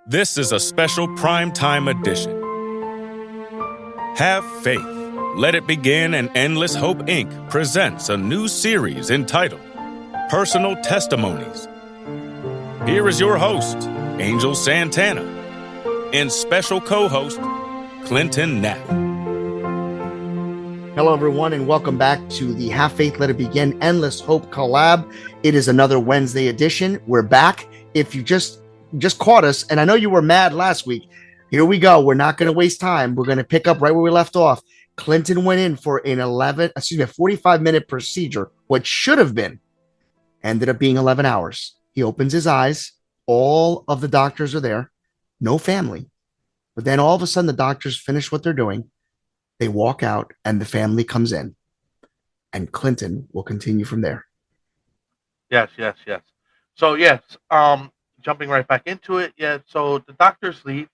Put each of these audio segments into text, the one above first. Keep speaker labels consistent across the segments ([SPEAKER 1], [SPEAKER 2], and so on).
[SPEAKER 1] This is a special primetime edition. Have faith. Let it begin, and Endless Hope Inc. presents a new series entitled Personal Testimonies. Here is your host, Angel Santana, and special co-host, Clinton Knapp.
[SPEAKER 2] Hello, everyone, and welcome back to the Have Faith, Let It Begin Endless Hope collab. It is another Wednesday edition. We're back. If you just caught us, and I know you were mad last week, here we go. We're not going to waste time. We're going to pick up right where we left off. Clinton went in for a 45-minute procedure. What should have been ended up being 11 hours. He opens his eyes. All of the doctors are there. No family. But then all of a sudden, the doctors finish what they're doing. They walk out and the family comes in, and Clinton will continue from there.
[SPEAKER 3] Yes. So yes, jumping right back into it. Yeah. So the doctors leave,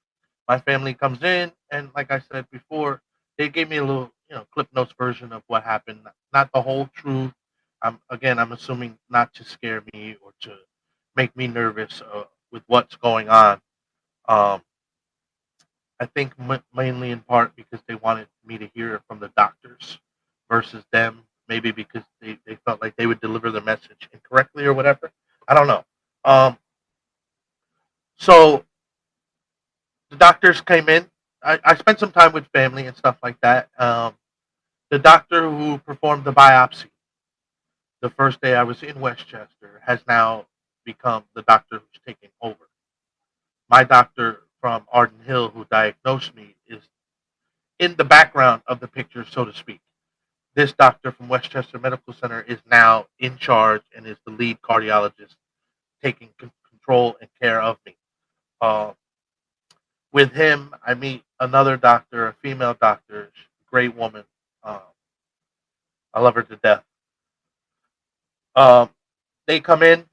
[SPEAKER 3] my family comes in, and like I said before, they gave me a little, clip notes version of what happened. Not the whole truth. I'm assuming not to scare me or to make me nervous with what's going on. I think mainly in part because they wanted me to hear it from the doctors versus them, maybe because they felt like they would deliver the message incorrectly or whatever. I don't know. So the doctors came in. I spent some time with family and stuff like that. The doctor who performed the biopsy the first day I was in Westchester has now become the doctor who's taking over. My doctor from Arden Hill, who diagnosed me, is in the background of the picture, so to speak. This doctor from Westchester Medical Center is now in charge and is the lead cardiologist taking control and care of me. With him, I meet another doctor, a female doctor, great woman. I love her to death. They come in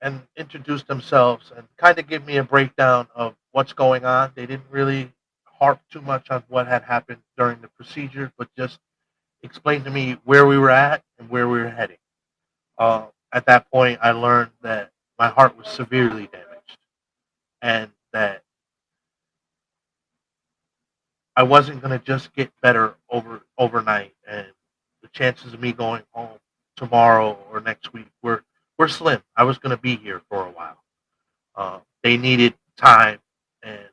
[SPEAKER 3] and introduce themselves and kind of give me a breakdown of what's going on. They didn't really harp too much on what had happened during the procedure, but just explained to me where we were at and where we were heading. At that point, I learned that my heart was severely damaged and that I wasn't going to just get better overnight, and the chances of me going home tomorrow or next week were slim. I was going to be here for a while. They needed time, and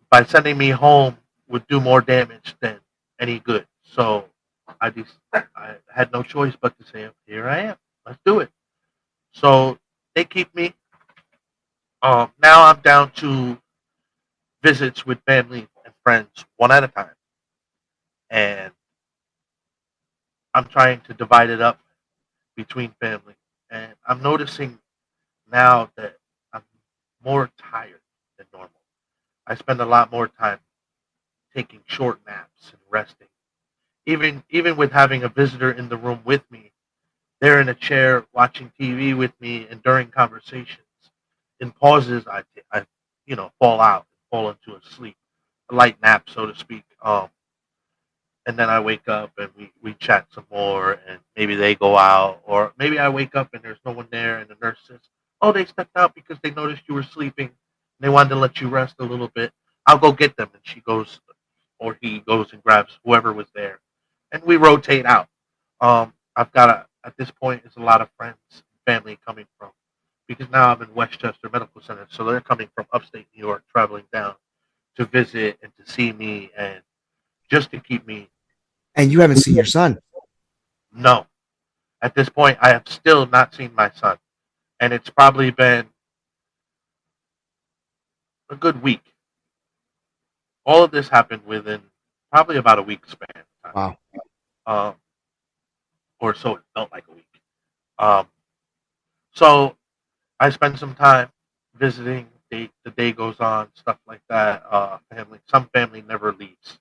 [SPEAKER 3] by sending me home would do more damage than any good. So I had no choice but to say, here I am. Let's do it. So they keep me. Now I'm down to visits with family and friends one at a time. And I'm trying to divide it up between family. And I'm noticing now that I'm more tired than normal. I spend a lot more time taking short naps and resting. Even with having a visitor in the room with me, they're in a chair watching TV with me, and during conversations, in pauses, I fall out, fall into a sleep, a light nap, so to speak. And then I wake up and we chat some more, and maybe they go out, or maybe I wake up and there's no one there, and the nurse says, "Oh, they stepped out because they noticed you were sleeping. They wanted to let you rest a little bit. I'll go get them." And she goes, or he goes and grabs whoever was there, and we rotate out. I've got at this point, it's a lot of friends and family coming from, because now I'm in Westchester Medical Center, so they're coming from upstate New York, traveling down to visit and to see me, and just to keep me.
[SPEAKER 2] And you haven't seen your son?
[SPEAKER 3] No. At this point, I have still not seen my son. And it's probably been a good week. All of this happened within probably about a week span of time.
[SPEAKER 2] Wow.
[SPEAKER 3] Or so it felt like a week. So I spend some time visiting. The day goes on, stuff like that. Some family never leaves.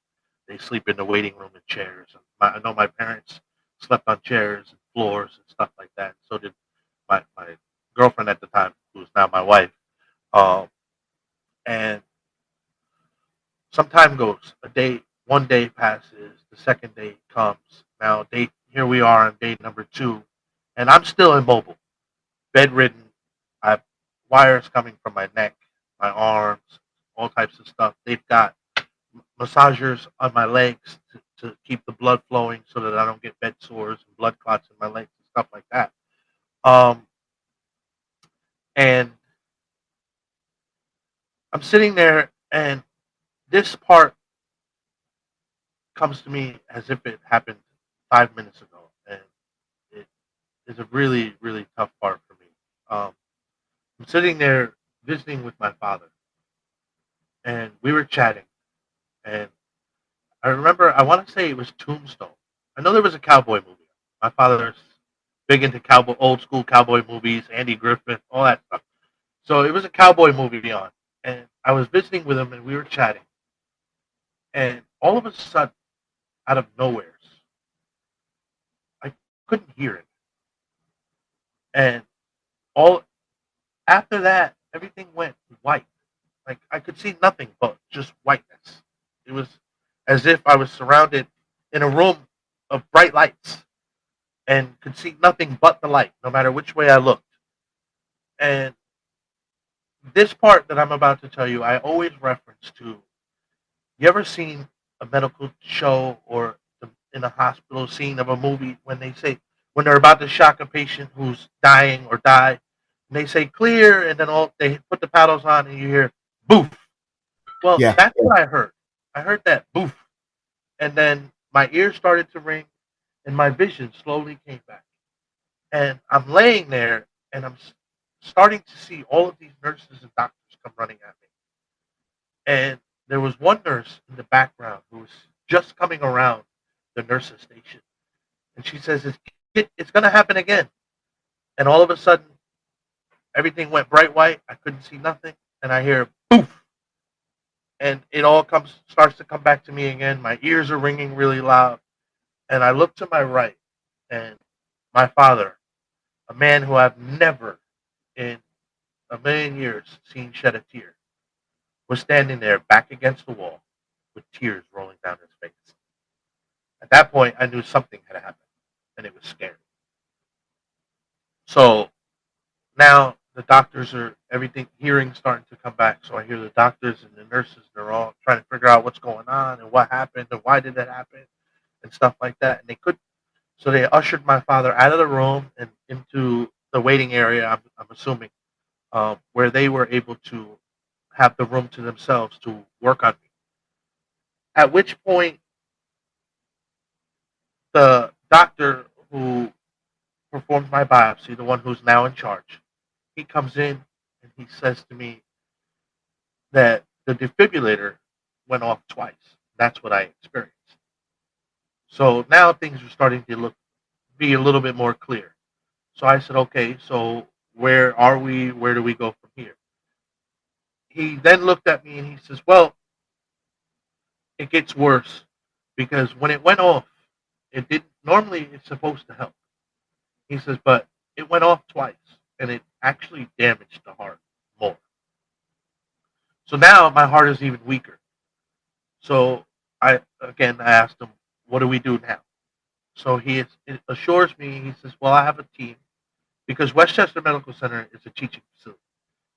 [SPEAKER 3] They sleep in the waiting room in chairs. I know my parents slept on chairs and floors and stuff like that. So did my girlfriend at the time, who's now my wife. And some time goes. One day passes. The second day comes. Now, here we are on day number 2, and I'm still immobile, bedridden. wires coming from my neck, my arms, all types of stuff. They've got massagers on my legs to keep the blood flowing so that I don't get bed sores and blood clots in my legs and stuff like that. And I'm sitting there, and this part comes to me as if it happened 5 minutes ago, and it is a really, really tough part for me. I'm sitting there visiting with my father, and we were chatting, and I remember, I want to say it was Tombstone. I know there was a cowboy movie. My father's big into old school cowboy movies, Andy Griffith, all that stuff. So it was a cowboy movie on, and I was visiting with him, and we were chatting, and all of a sudden, out of nowhere, I couldn't hear it, and all after that, everything went white. Like I could see nothing but just whiteness. It was as if I was surrounded in a room of bright lights and could see nothing but the light, no matter which way I looked. And this part that I'm about to tell you, I always reference to. You ever seen a medical show or in a hospital scene of a movie when they say, when they're about to shock a patient who's dying or die, and they say clear, and then they put the paddles on, and you hear boof. Well,
[SPEAKER 2] Yeah.
[SPEAKER 3] that's what I heard. I heard that boof, and then my ears started to ring, and my vision slowly came back. And I'm laying there, and I'm starting to see all of these nurses and doctors come running at me. And there was one nurse in the background who was just coming around the nurses station, and she says, "It's going to happen again." And all of a sudden, everything went bright white. I couldn't see nothing, and I hear poof, and it all starts to come back to me again. My ears are ringing really loud, and I look to my right, and my father, a man who I've never in a million years seen shed a tear, was standing there back against the wall with tears rolling down his face. At that point, I knew something had happened, and it was scary. So now the doctors are hearing starting to come back. So I hear the doctors and the nurses, they're all trying to figure out what's going on and what happened and why did that happen and stuff like that. And they couldn't. So they ushered my father out of the room and into the waiting area, I'm assuming, where they were able to have the room to themselves to work on me. At which point, the doctor who performed my biopsy, the one who's now in charge, he comes in and he says to me that the defibrillator went off twice. That's what I experienced. So now things are starting to be a little bit more clear. So I said, okay, so where are we? Where do we go from here? He then looked at me and he says, well, it gets worse because when it went off, it didn't. Normally, it's supposed to help. He says, but it went off twice, and it actually damaged the heart more. So now my heart is even weaker. So I asked him, what do we do now? So he assures me, he says, well, I have a team, because Westchester Medical Center is a teaching facility.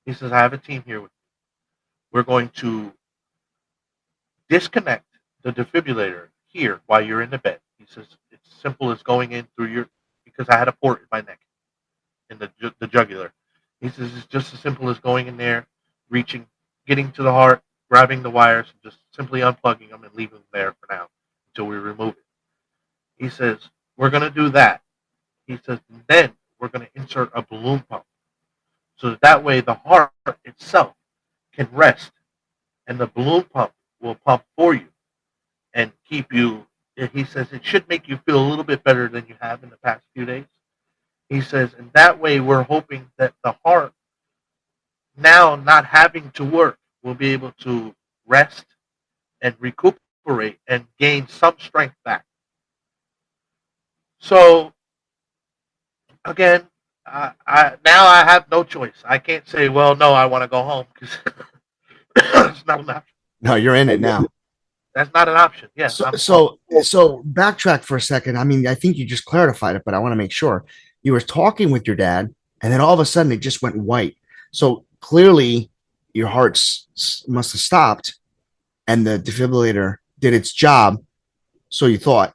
[SPEAKER 3] He says, I have a team here with me. We're going to disconnect the defibrillator here while you're in the bed. He says, it's simple as going in through because I had a port in my neck, in the jugular. He says, it's just as simple as going in there, getting to the heart, grabbing the wires, and just simply unplugging them and leaving them there for now until we remove it. He says, we're going to do that. He says, and then we're going to insert a balloon pump so that way the heart itself can rest and the balloon pump will pump for you and keep you. He says it should make you feel a little bit better than you have in the past few days. He says, and that way we're hoping that the heart, now not having to work, will be able to rest and recuperate and gain some strength back. So, again, now I have no choice. I can't say, well, no, I want to go home because it's not an option.
[SPEAKER 2] No, you're in it now.
[SPEAKER 3] That's not an option. Yes.
[SPEAKER 2] So backtrack for a second. I mean, I think you just clarified it, but I want to make sure. You were talking with your dad, and then all of a sudden it just went white. So clearly your heart must have stopped and the defibrillator did its job. So you thought,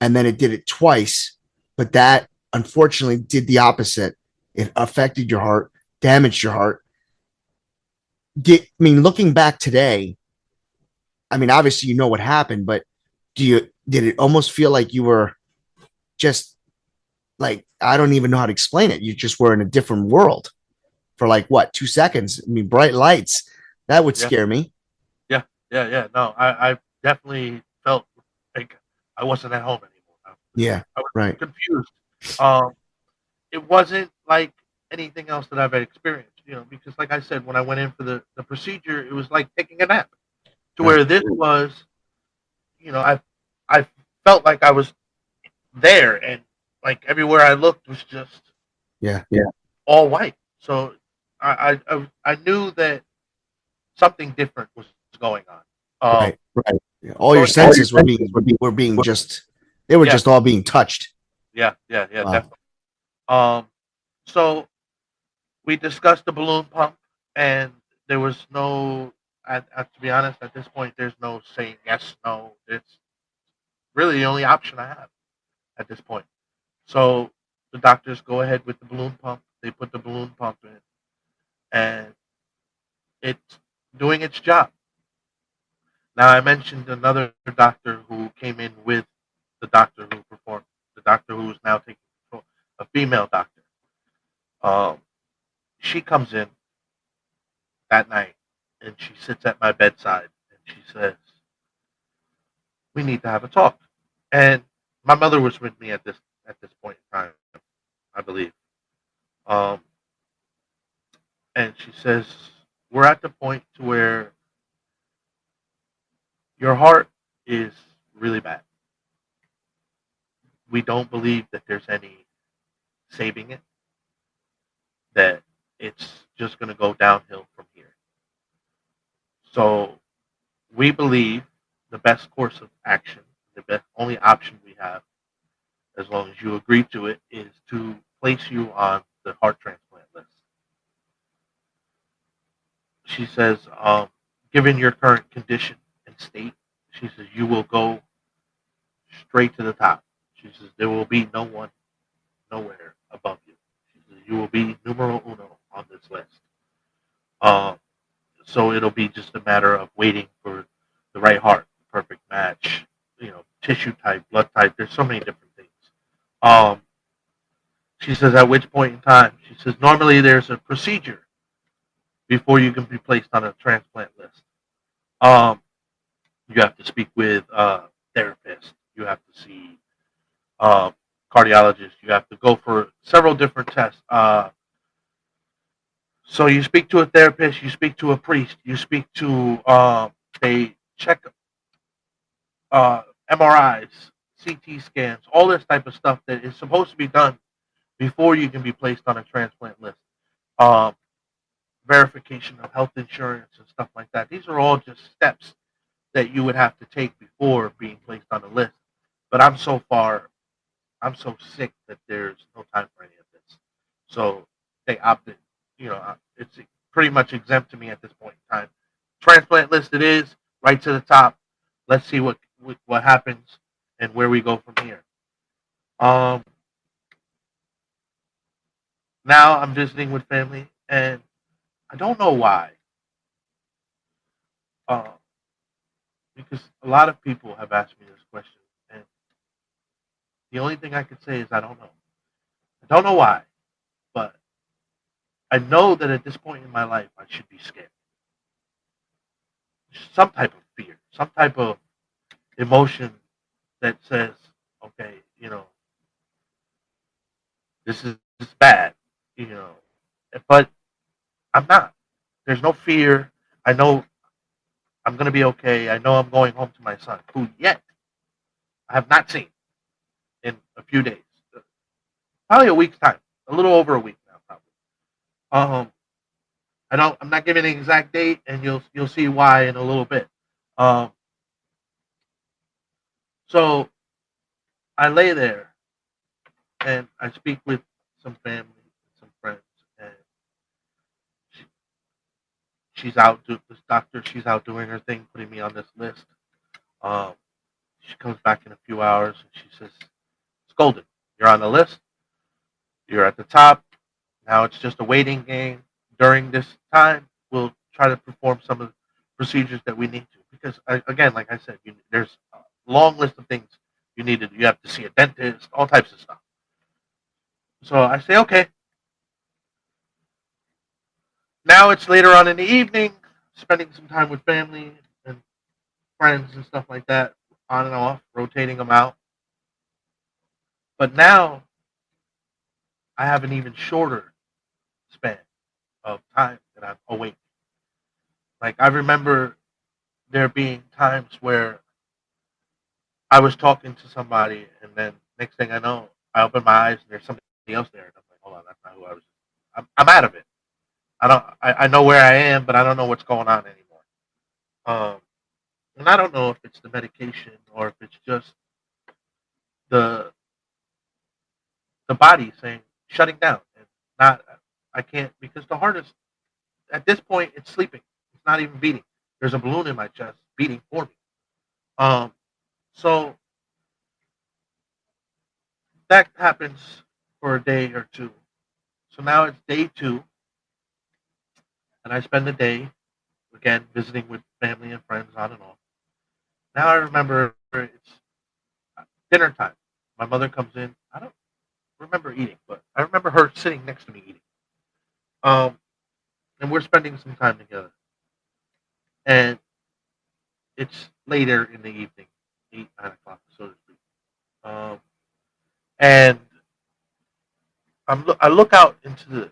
[SPEAKER 2] and then it did it twice, but that unfortunately did the opposite. It affected your heart, damaged your heart. Looking back today, I mean, obviously you know what happened, but did it almost feel like you were just like, I don't even know how to explain it. You just were in a different world for like what, 2 seconds? I mean, bright lights. That would
[SPEAKER 3] Yeah,
[SPEAKER 2] scare me.
[SPEAKER 3] yeah. No, I definitely felt like I wasn't at home anymore.
[SPEAKER 2] Yeah,
[SPEAKER 3] I was
[SPEAKER 2] right.
[SPEAKER 3] confused. Um, it wasn't like anything else that I've experienced, because like I said, when I went in for the procedure, it was like taking a nap. To
[SPEAKER 2] Right.
[SPEAKER 3] where this was, I felt like I was there, and like everywhere I looked was just
[SPEAKER 2] Yeah.
[SPEAKER 3] all white. So I knew that something different was going on.
[SPEAKER 2] Right. Right. Yeah. All
[SPEAKER 3] So
[SPEAKER 2] your
[SPEAKER 3] it all your
[SPEAKER 2] senses
[SPEAKER 3] senses would be
[SPEAKER 2] were being just they were
[SPEAKER 3] yeah,
[SPEAKER 2] just all being touched.
[SPEAKER 3] yeah,
[SPEAKER 2] Wow.
[SPEAKER 3] definitely. Um, so we discussed the balloon pump, and there was no. To be honest, at this point, there's no saying yes, no. It's really the only option I have at this point. So the doctors go ahead with the balloon pump. They put the balloon pump in, and it's doing its job. Now, I mentioned another doctor who came in with the doctor who performed, the doctor who is now taking control, a female doctor. Um, she comes in that night, and she sits at my bedside, and she says, "We need to have a talk." And my mother was with me at this point in time, I believe. Um, and she says, "We're at the point to where your heart is really bad. We don't believe that there's any saving it, that it's just going to go downhill from here. So we believe the best course of action, the best only option we have, as long as you agree to it, is to place you on the heart transplant list." She says, given your current condition and state, she says, you will go straight to the top. She says, there will be no one, nowhere above you. She says, you will be numero uno on this list. Um, so it'll be just a matter of waiting for the right heart, the perfect match, tissue type, blood type. There's so many different things. Um, she says, at which point in time, she says, normally there's a procedure before you can be placed on a transplant list. Um, you have to speak with a therapist. You have to see a cardiologist. You have to go for several different tests. So you speak to a therapist. You speak to a priest. You speak to they check MRIs, CT scans, all this type of stuff that is supposed to be done before you can be placed on a transplant list. Um, Verification of health insurance and stuff like that. These are all just steps that you would have to take before being placed on the list. But I'm so sick that there's no time for any of this. So they opted, it's pretty much exempt to me at this point in time. Transplant list it is, right to the top. Let's see what happens and where we go from here. Um, Now I'm visiting with family, and I don't know why. Uh, because a lot of people have asked me this question, and the only thing I can say is I don't know. I don't know why, but I know that at this point in my life I should be scared. Some type of fear, some type of emotion that says, okay, this is bad, you know. But I'm not. There's no fear. I know I'm gonna be okay. I know I'm going home to my son, who yet I have not seen in a few days, probably a week's time, a little over a week now, probably. I'm not giving an exact date, and you'll see why in a little bit. Um, so I lay there and I speak with some family, some friends, and she's out. This doctor, she's out doing her thing, putting me on this list. Um, she comes back in a few hours and she says, "It's golden. You're on the list. You're at the top. Now it's just a waiting game. During this time, we'll try to perform some of the procedures that we need to. Because again, like I said, there's a long list of things you need to do. You have to see a dentist, all types of stuff." So I say, okay. Now it's later on in the evening, spending some time with family and friends and stuff like that, on and off, rotating them out. But now I have an even shorter span of time that I'm awake. Like I remember there being times where I was talking to somebody, and then next thing I know, I open my eyes and there's somebody else there, and I'm like, hold on, that's not who I was. I'm out of it. I know where I am, but I don't know what's going on anymore. And I don't know if it's the medication or if it's just the the body saying shutting down and not. I can't, because the heart is, at this point, it's sleeping. It's not even beating. There's a balloon in my chest beating for me. Um, so that happens for a day or two. So now it's day two, and I spend the day again visiting with family and friends on and off. Now I remember it's dinner time. My mother comes in. I don't remember eating, but I remember her sitting next to me eating. Um, and we're spending some time together. And it's later in the evening, 8, 9 o'clock, so to speak. Um, and I look out into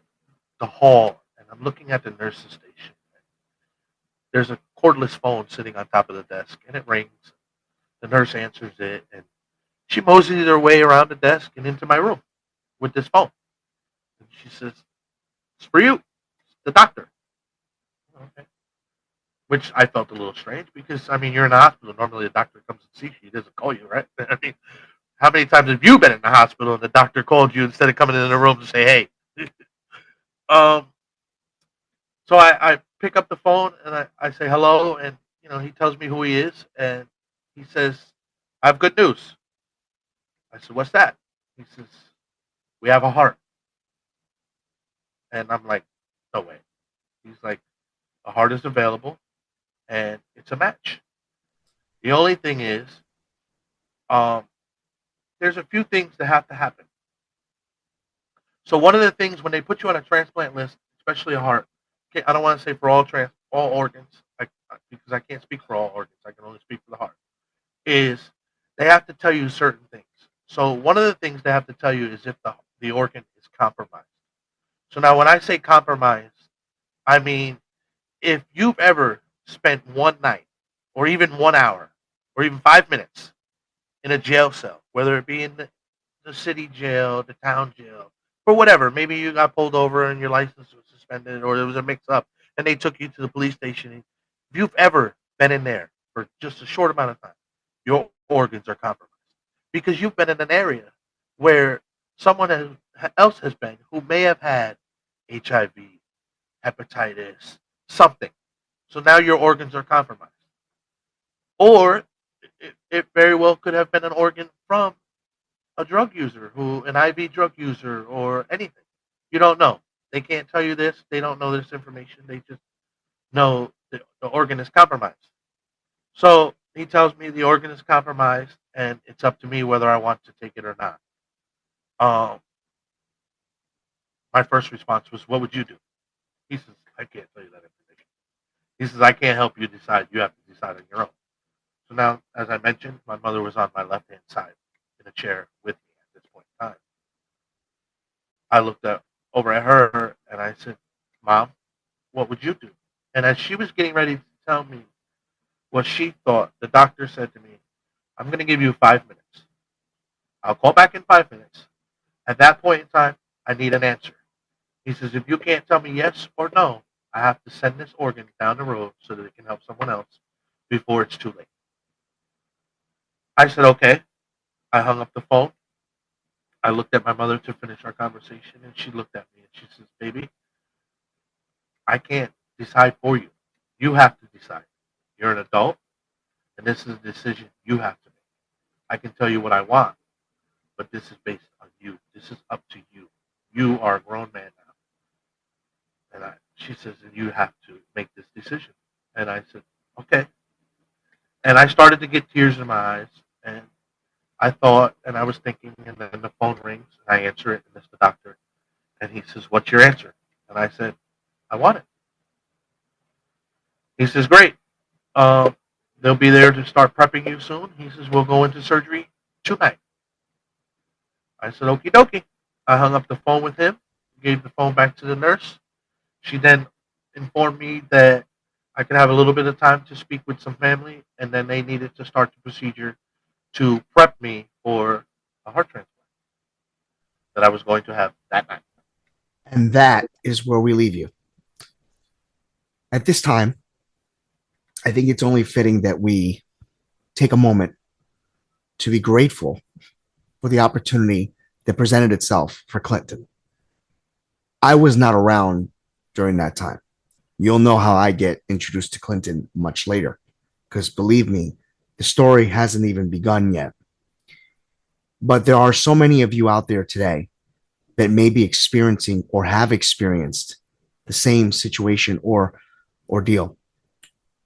[SPEAKER 3] the hall, and I'm looking at the nurse's station. There's a cordless phone sitting on top of the desk, and it rings. The nurse answers it, and she moseys her way around the desk and into my room with this phone. And she says, "It's for you, it's the doctor." Okay. Which I felt a little strange because, I mean, you're in the hospital. Normally, the doctor comes and sees you. He doesn't call you, right? I mean, how many times have you been in the hospital and the doctor called you instead of coming in the room to say, "Hey"? um, so I pick up the phone and I say hello, and he tells me who he is, and he says, "I have good news." I said, "What's that?" He says, "We have a heart." And I'm like, "No way." He's like, "A heart is available, and it's a match. The only thing is, um, there's a few things that have to happen." So one of the things when they put you on a transplant list, especially a heart, I don't want to say for all organs, because I can't speak for all organs. I can only speak for the heart. Is they have to tell you certain things. So one of the things they have to tell you is if the organ is compromised. So now when I say compromised, I mean if you've ever spent one night, or even 1 hour, or even 5 minutes in a jail cell, whether it be in the city jail, the town jail, or whatever. Maybe you got pulled over and your license was suspended, or there was a mix up and they took you to the police station. If you've ever been in there for just a short amount of time, your organs are compromised because you've been in an area where else has been who may have had HIV, hepatitis, something. So now your organs are compromised. Or it very well could have been an organ from a drug user, an IV drug user, or anything. You don't know. They can't tell you this. They don't know this information. They just know the organ is compromised. So he tells me the organ is compromised, and it's up to me whether I want to take it or not. Um, my first response was, "What would you do?" He says, "I can't tell you that information." He says, "I can't help you decide. You have to decide on your own." So now, as I mentioned, my mother was on my left-hand side in a chair with me at this point in time. I looked over at her and I said, "Mom, what would you do?" And as she was getting ready to tell me what she thought, the doctor said to me, "I'm going to give you 5 minutes. I'll call back in 5 minutes. At that point in time, I need an answer." He says, "If you can't tell me yes or no, I have to send this organ down the road so that it can help someone else before it's too late." I said, "Okay." I hung up the phone. I looked at my mother to finish our conversation, and she looked at me and she says, "Baby, I can't decide for you. You have to decide. You're an adult, and this is a decision you have to make. I can tell you what I want, but this is based on you. This is up to you. You are a grown man now. And she says, and you have to make this decision. And I said, okay. And I started to get tears in my eyes, and I thought, and I was thinking, and then the phone rings, and I answer it, and it's the doctor. And he says, what's your answer? And I said, I want it. He says, great. They'll be there to start prepping you soon. He says, we'll go into surgery tonight. I said, okie dokie. I hung up the phone with him, gave the phone back to the nurse. She then informed me that I could have a little bit of time to speak with some family, and then they needed to start the procedure to prep me for a heart transplant that I was going to have that night.
[SPEAKER 2] And that is where we leave you. At this time, I think it's only fitting that we take a moment to be grateful for the opportunity that presented itself for Clinton. I was not around during that time. You'll know how I get introduced to Clinton much later, because believe me, the story hasn't even begun yet. But there are so many of you out there today that may be experiencing or have experienced the same situation or ordeal.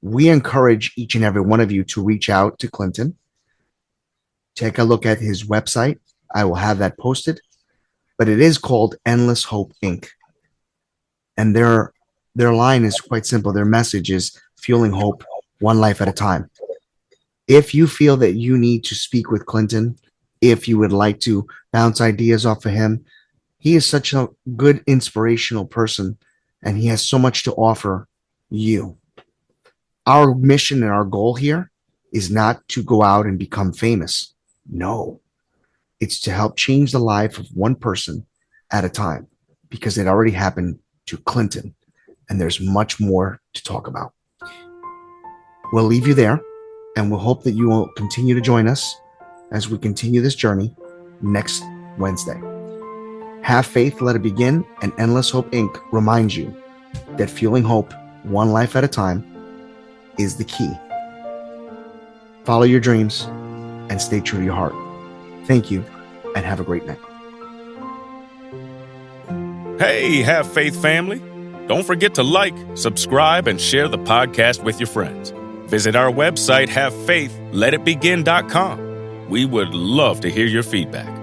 [SPEAKER 2] We encourage each and every one of you to reach out to Clinton. Take a look at his website. I will have that posted. But it is called Endless Hope Inc. And their line is quite simple. Their message is fueling hope one life at a time. If you feel that you need to speak with Clinton, if you would like to bounce ideas off of him, he is such a good, inspirational person, and he has so much to offer you. Our mission and our goal here is not to go out and become famous. No, it's to help change the life of one person at a time, because it already happened to Clinton, and there's much more to talk about. We'll leave you there, and we'll hope that you will continue to join us as we continue this journey next Wednesday. Have faith, let it begin, and Endless Hope Inc. reminds you that fueling hope one life at a time is the key. Follow your dreams and stay true to your heart. Thank you, and have a great night.
[SPEAKER 1] Hey, Have Faith family. Don't forget to like, subscribe, and share the podcast with your friends. Visit our website, havefaithletitbegin.com. We would love to hear your feedback.